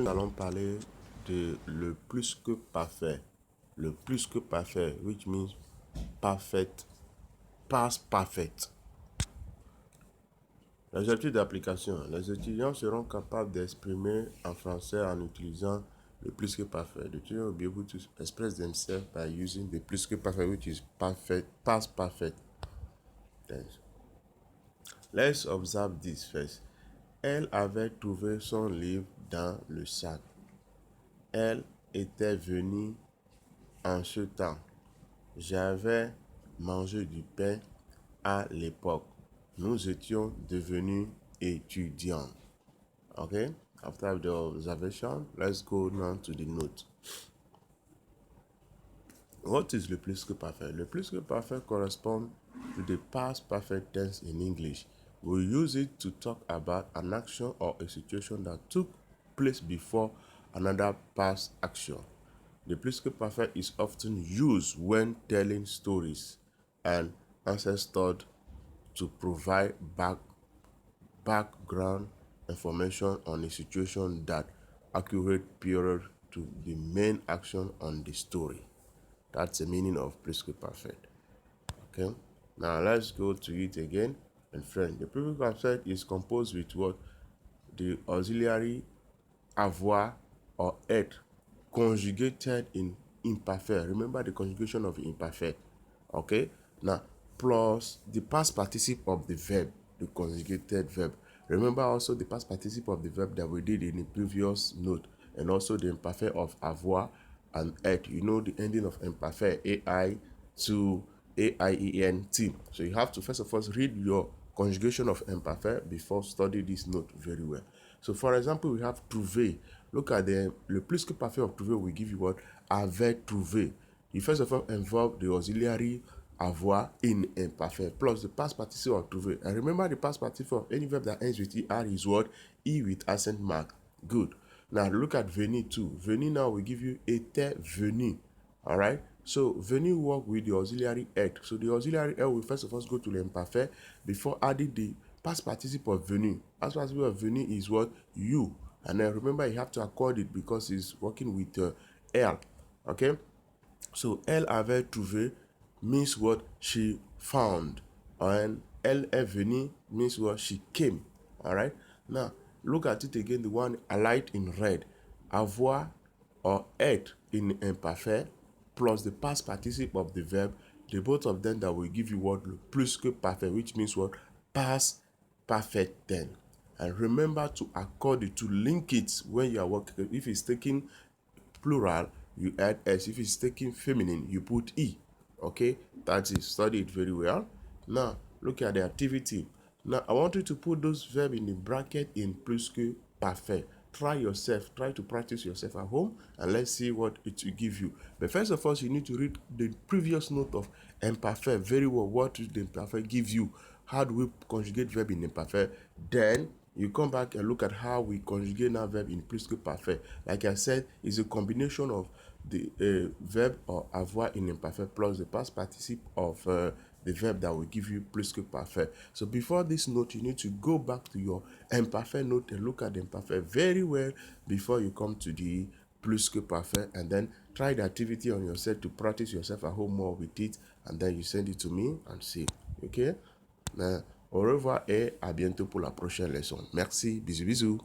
Nous allons parler de le plus que parfait. Le plus que parfait, which means perfect, past perfect. Les études d'application. Les étudiants seront capables d'exprimer en français en utilisant le plus que parfait. The student will be able to express themselves by using the plus que parfait, which is perfect, past perfect tense. Let's observe this first. Elle avait trouvé son livre dans le sac. Elle était venue en ce temps. J'avais mangé du pain à l'époque. Nous étions devenus étudiants. Okay? After the observation, let's go now to the note. What is le plus que parfait? Le plus que parfait correspond to the past perfect tense in English. We use it to talk about an action or a situation that took place before another past action. The plus que parfait is often used when telling stories and ancestors to provide background information on a situation that accurate period to the main action on the story. That's the meaning of plus que parfait. Okay, now let's go to it again. And friend, the plus que parfait is composed with what? The auxiliary avoir or être conjugated in imperfect. Remember the conjugation of imperfect. Okay, now plus the past participle of the verb, the conjugated verb. Remember also the past participle of the verb that we did in the previous note, and also the imperfect of avoir and être. You know the ending of imperfect, ai to aient. So you have to first of all read your conjugation of imperfect before study this note very well. So for example, we have trouver. Look at le plus que parfait of trouver will give you what? Avait trouvé. You first of all involve the auxiliary avoir in imperfect plus the past participle of trouver. And remember the past participle of any verb that ends with er is what? E with accent mark. Good. Now look at venir too. Venir now will give you était venu. Alright? So venu work with the auxiliary être. So the auxiliary être will first of all go to the imperfect before adding the past participle of venu. Past participle of venu is what? You. And then remember you have to accord it because it's working with elle. Okay? So elle avait trouvé means what? She found. And elle est venue means what? She came. Alright? Now look at it again, the one alight in red. Avoir or être in imperfect plus the past participle of the verb, the both of them that will give you what? Plus que parfait, which means what? Past perfect tense. And remember to accord it, to link it when you are working. If it's taking plural, you add s. If it's taking feminine, you put e. Okay, that's it. Study it very well. Now look at the activity. Now I want you to put those verbs in the bracket in plus que parfait. Try yourself, try to practice yourself at home, and let's see what it will give you. But first of all, you need to read the previous note of imperfect very well. What does the imperfect give you? How do we conjugate verb in imperfect? Then you come back and look at how we conjugate now verb in plus que parfait. Like I said, it's a combination of the verb or avoir in imperfect plus the past participle of the verb that will give you plus que parfait. So before this note, you need to go back to your imperfect note and look at the imperfect very well before you come to the plus que parfait, and then try the activity on yourself to practice yourself at home more with it, and then you send it to me and see. Okay? Au revoir et à bientôt pour la prochaine leçon. Merci, bisous bisous.